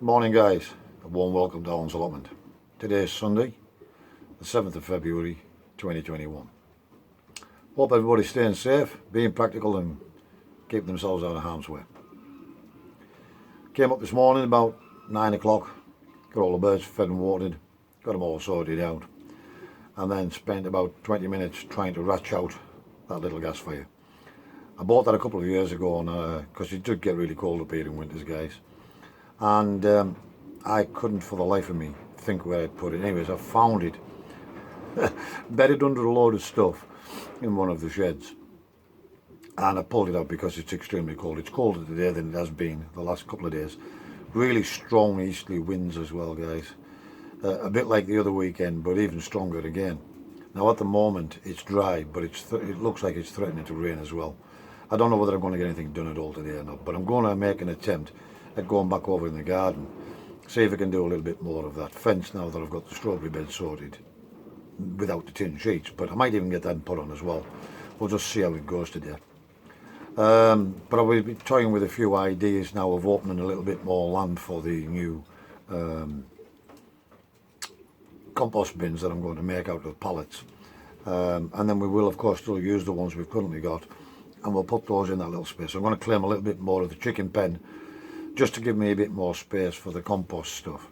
Morning guys, a warm welcome to Alansallotment. Today is Sunday, the 7th of February 2021. Hope everybody's staying safe, being practical and keeping themselves out of harm's way. Came up this morning about 9 o'clock, got all the birds fed and watered, got them all sorted out, and then spent about 20 minutes trying to ratch out that little gas fire. I bought that a couple of years ago because it did get really cold up here in winters, guys. And I couldn't for the life of me think where I'd put it. Anyways, I found it bedded under a load of stuff in one of the sheds, and I pulled it out because it's extremely cold. It's colder today than it has been the last couple of days. Really strong easterly winds as well, guys. A bit like the other weekend, but even stronger again. Now at the moment it's dry, but it looks like it's threatening to rain as well. I don't know whether I'm going to get anything done at all today or not, but I'm going to make an attempt at going back over in the garden, see if I can do a little bit more of that fence now that I've got the strawberry bed sorted without the tin sheets. But I might even get that put on as well. We'll just see how it goes today. But I will be toying with a few ideas now of opening a little bit more land for the new compost bins that I'm going to make out of pallets. And then we will of course still use the ones we've currently got, and we'll put those in that little space. So I'm going to claim a little bit more of the chicken pen just to give me a bit more space for the compost stuff.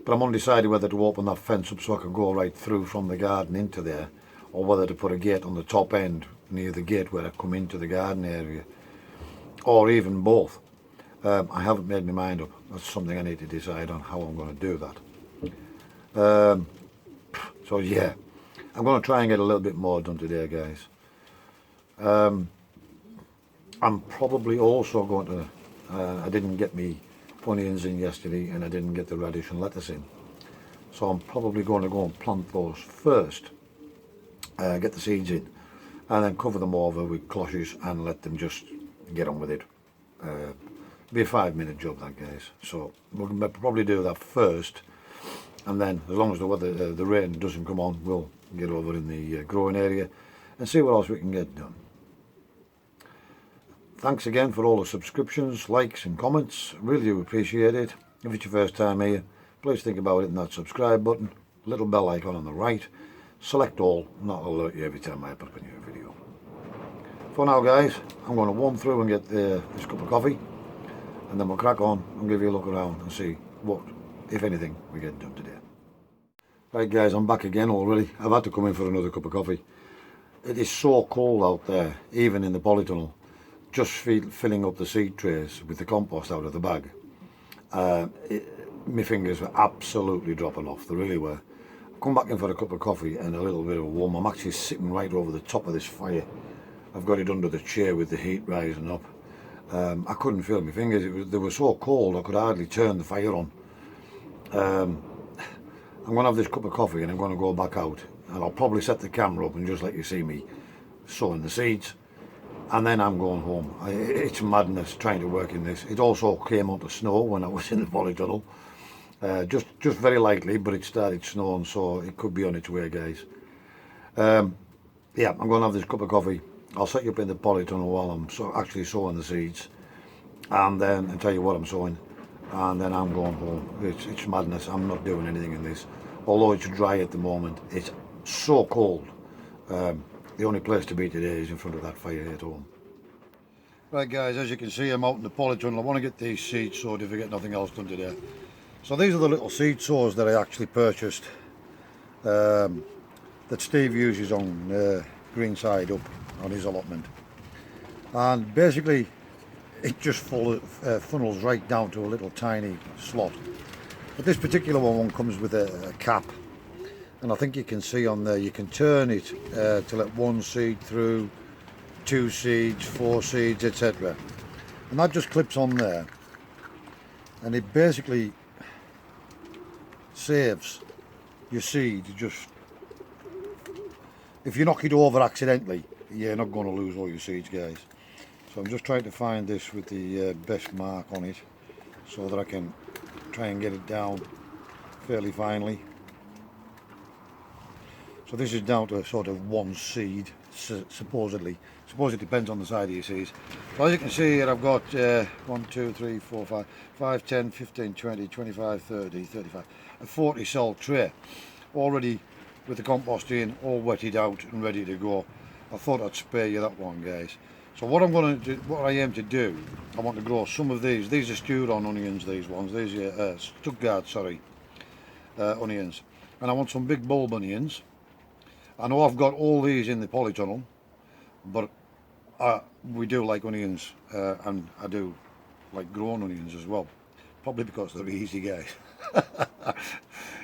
But I'm undecided whether to open that fence up so I can go right through from the garden into there, or whether to put a gate on the top end near the gate where I come into the garden area, or even both. I haven't made my mind up. That's something I need to decide on, how I'm going to do that. So yeah, I'm going to try and get a little bit more done today, guys. I'm probably also going to I didn't get me onions in yesterday, and I didn't get the radish and lettuce in, so I'm probably going to go and plant those first, get the seeds in, and then cover them over with cloches and let them just get on with it. Be a 5-minute job, that, guys. So we'll probably do that first, and then as long as the weather, the rain doesn't come on, we'll get over in the growing area and see what else we can get done. Thanks again for all the subscriptions, likes and comments. Really do appreciate it. If it's your first time here, please think about hitting that subscribe button, little bell icon on the right, select all, and that'll alert you every time I put up a new video. For now, guys, I'm going to warm through and get this cup of coffee, and then we'll crack on and give you a look around and see what, if anything, we get done today. Right, guys, I'm back again already. I've had to come in for another cup of coffee. It is so cold out there, even in the polytunnel. Just filling up the seed trays with the compost out of the bag. My fingers were absolutely dropping off, they really were. I've come back in for a cup of coffee and a little bit of warm. I'm actually sitting right over the top of this fire. I've got it under the chair with the heat rising up. I couldn't feel my fingers, they were so cold I could hardly turn the fire on. I'm going to have this cup of coffee and I'm going to go back out, and I'll probably set the camera up and just let you see me sowing the seeds. And then I'm going home. It's madness trying to work in this. It also came on to snow when I was in the polytunnel. Just very lightly, but it started snowing, so it could be on its way, guys. Yeah, I'm going to have this cup of coffee. I'll set you up in the polytunnel while I'm actually sowing the seeds. And then I'll tell you what I'm sowing. And then I'm going home. It's madness. I'm not doing anything in this. Although it's dry at the moment, it's so cold. The only place to be today is in front of that fire here at home. Right, guys, as you can see, I'm out in the polytunnel. I want to get these seeds sowed if I get nothing else done today. So these are the little seed sows that I actually purchased, that Steve uses on green side up on his allotment. And basically it just funnels right down to a little tiny slot. But this particular one comes with a cap. And I think you can see on there, you can turn it to let one seed through, 2 seeds, 4 seeds, etc. And that just clips on there. And it basically saves your seed. If you knock it over accidentally, you're not going to lose all your seeds, guys. So I'm just trying to find this with the best mark on it, so that I can try and get it down fairly finely. So this is down to sort of 1 seed supposedly. Suppose it depends on the side of your seeds. So as you can see here, I've got 1, 2, 3, 4, 5, 5, 10, 15, 20, 25, 30, 35, a 40 cell tray already with the compost in, all wetted out and ready to go. I thought I'd spare you that one, guys. So what I'm going to do, what I aim to do, I want to grow some of these. These are stewed on onions, these ones. These are Stuttgart, sorry, onions. And I want some big bulb onions. I know I've got all these in the polytunnel, but we do like onions, and I do like growing onions as well. Probably because they're easy, guys.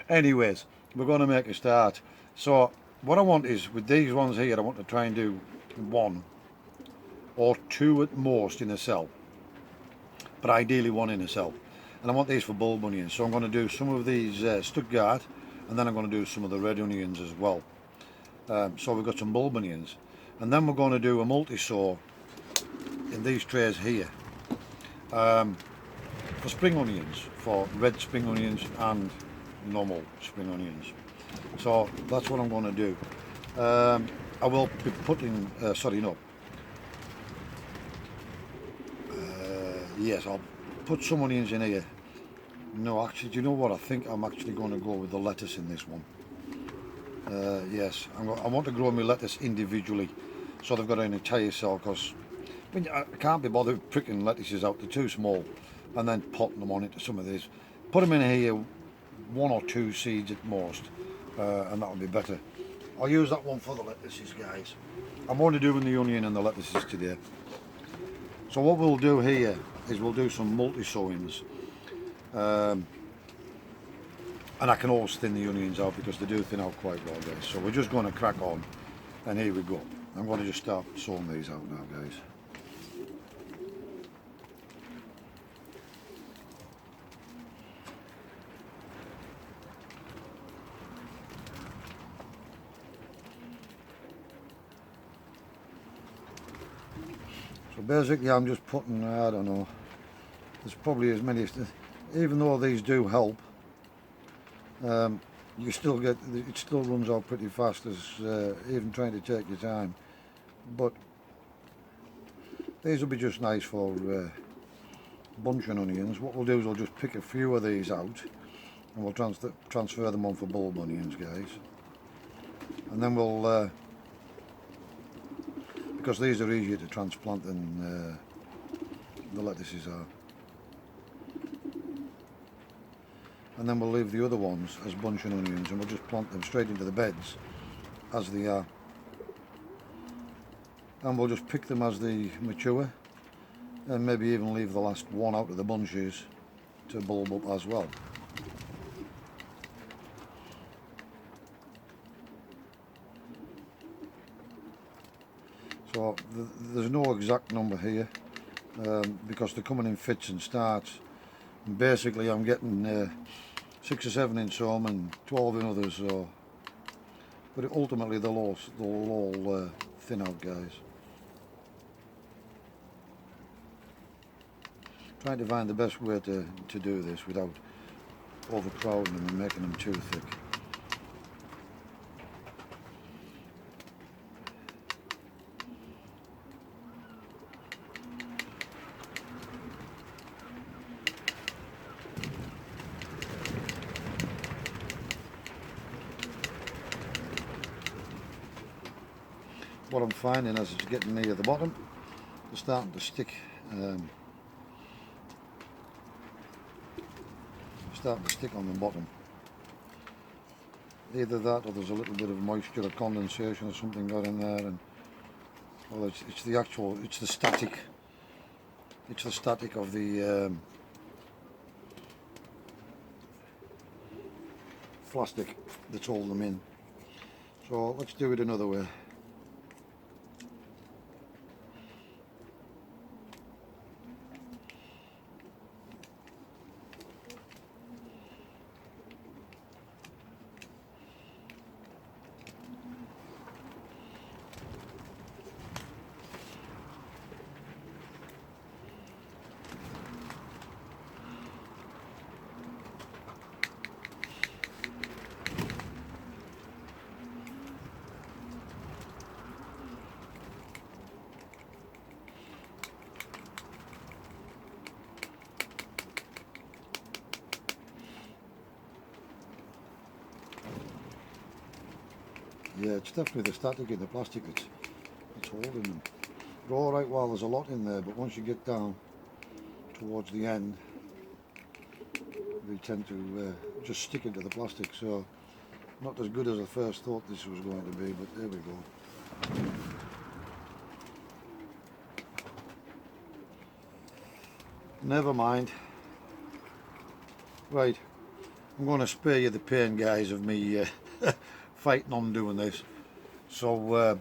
Anyways, we're going to make a start. So what I want is, with these ones here, I want to try and do 1 or 2 at most in a cell, but ideally 1 in a cell. And I want these for bulb onions, so I'm going to do some of these Stuttgart, and then I'm going to do some of the red onions as well. So we've got some bulb onions, and then we're going to do a multi-sow in these trays here for spring onions, for red spring onions and normal spring onions. So that's what I'm going to do. I will be putting, yes, I'll put some onions in here. No, actually, do you know what? I think I'm actually going to go with the lettuce in this one. Yes, I want to grow my lettuce individually, so they've got an entire cell, because I can't be bothered pricking lettuces out, they're too small, and then potting them on into some of these. Put them in here, 1 or 2 seeds at most, and that'll be better. I'll use that one for the lettuces, guys. I'm only doing the onion and the lettuces today. So what we'll do here is we'll do some multi-sowings. And I can always thin the onions out because they do thin out quite well, guys. So we're just going to crack on, and here we go. I'm going to just start sowing these out now, guys. So basically I'm just putting, I don't know, there's probably as many, even though these do help, you still get, it still runs out pretty fast, as even trying to take your time. But these will be just nice for bunching onions. What we'll do is we'll just pick a few of these out, and we'll transfer them on for bulb onions, guys. And then we'll, because these are easier to transplant than the lettuces are. And then we'll leave the other ones as bunching onions, and we'll just plant them straight into the beds as they are. And we'll just pick them as they mature, and maybe even leave the last one out of the bunches to bulb up as well. So there's no exact number here, because they're coming in fits and starts. And basically I'm getting 6 or 7 in some and 12 in others, so, but ultimately they'll all thin out, guys. Trying to find the best way to do this without overcrowding them and making them too thick. What I'm finding as it's getting near the bottom, they're starting to stick. Starting to stick on the bottom. Either that, or there's a little bit of moisture or condensation or something got in there, and well, it's the static. It's the static of the plastic that's holding them in. So let's do it another way. Yeah, it's definitely the static in the plastic that's holding them. They're alright while there's a lot in there, but once you get down towards the end, they tend to just stick into the plastic. So not as good as I first thought this was going to be, but there we go. Never mind. Right, I'm going to spare you the pain, guys, of me fighting on doing this. So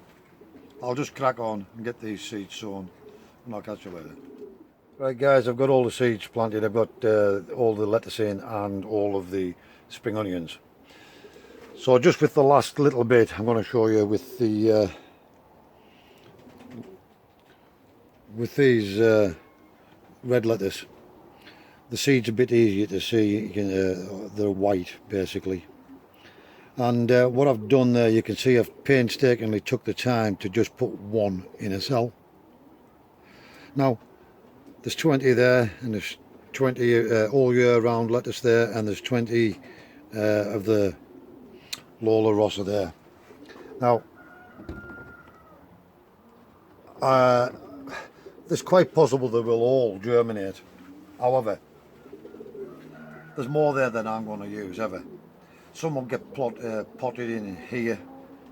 I'll just crack on and get these seeds sown, and I'll catch you later. Right guys, I've got all the seeds planted. I've got all the lettuce in and all of the spring onions. So just with the last little bit, I'm going to show you with the with these red lettuce. The seeds are a bit easier to see. You can, they're white basically. And what I've done there, you can see I've painstakingly took the time to just put one in a cell. Now there's 20 there, and there's 20 all year round lettuce there, and there's 20 of the Lola Rossa there. Now it's quite possible they will all germinate. However, there's more there than I'm going to use ever. Some will get potted in here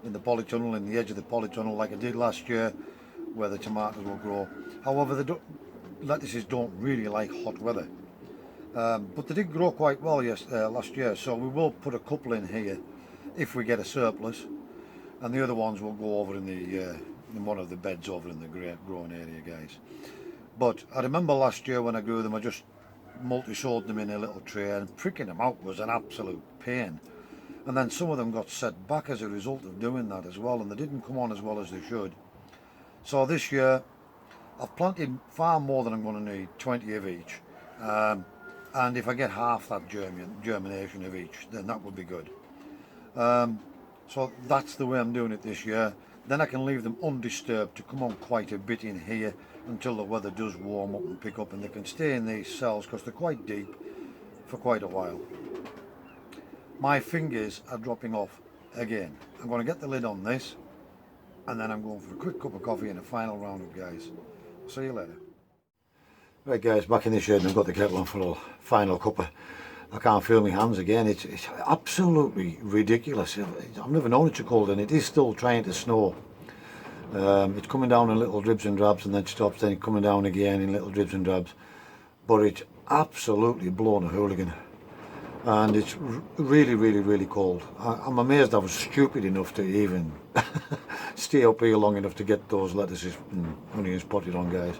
in the polytunnel, in the edge of the polytunnel, like I did last year, where the tomatoes will grow. However, lettuces don't really like hot weather, but they did grow quite well last year, so we will put a couple in here if we get a surplus, and the other ones will go over in the in one of the beds over in the growing area, guys. But I remember last year when I grew them, I just multi-sowed them in a little tray, and pricking them out was an absolute pain. And then some of them got set back as a result of doing that as well, and they didn't come on as well as they should. So this year I've planted far more than I'm going to need, 20 of each, and if I get half that germination of each, then that would be good. So that's the way I'm doing it this year. Then I can leave them undisturbed to come on quite a bit in here until the weather does warm up and pick up, and they can stay in these cells because they're quite deep for quite a while. My fingers are dropping off again. I'm going to get the lid on this, and then I'm going for a quick cup of coffee and a final roundup, guys. See you later. Right guys, back in the shed, and I've got the kettle on for a final cuppa. I can't feel my hands again. It's absolutely ridiculous. I've never known it so cold, and it is still trying to snow. It's coming down in little dribs and drabs, and then stops, then coming down again in little dribs and drabs. But it's absolutely blown a hooligan, and it's really cold. I'm amazed I was stupid enough to even stay up here long enough to get those lettuces and onions potted on, guys.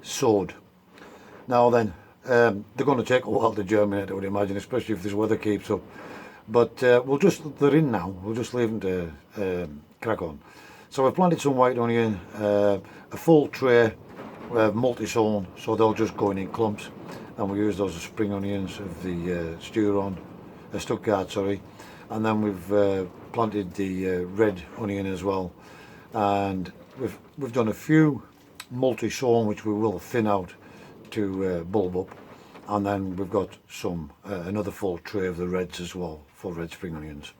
Sowed. Now then, they're going to take a while to germinate, I would imagine, especially if this weather keeps up. But they're in now. We'll just leave them to crack on. So I've planted some white onion, a full tray, multi-sown, so they'll just go in clumps, and we use those as spring onions of the Stuttgart, sorry. And then we've planted the red onion as well, and we've done a few multi-sown which we will thin out to bulb up, and then we've got some another full tray of the reds as well, full red spring onions.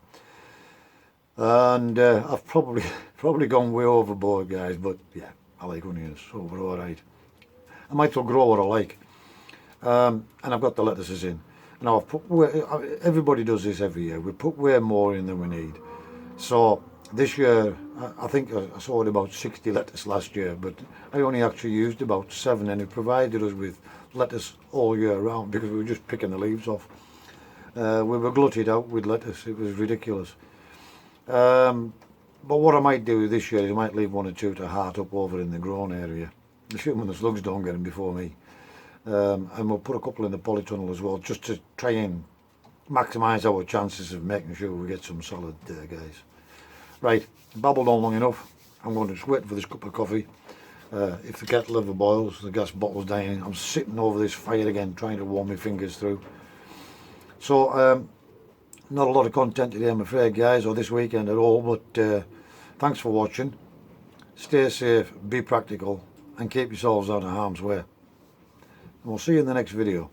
And I've probably gone way overboard, guys, but yeah, I like onions, so we're all right. I might as well grow what I like. And I've got the lettuces in. Now I've put everybody does this every year. We put way more in than we need. So this year, I think I sowed about 60 lettuce last year, but I only actually used about 7, and it provided us with lettuce all year round because we were just picking the leaves off. We were glutted out with lettuce. It was ridiculous. But what I might do this year is I might leave 1 or 2 to heart up over in the grown area, assuming the slugs don't get them before me. And we'll put a couple in the polytunnel as well, just to try and maximise our chances of making sure we get some solid guys. Right, babbled on long enough. I'm going to just wait for this cup of coffee. If the kettle ever boils, the gas bottle's dying. I'm sitting over this fire again, trying to warm my fingers through. So, not a lot of content today, I'm afraid, guys, or this weekend at all, but thanks for watching. Stay safe, be practical, and keep yourselves out of harm's way. And we'll see you in the next video.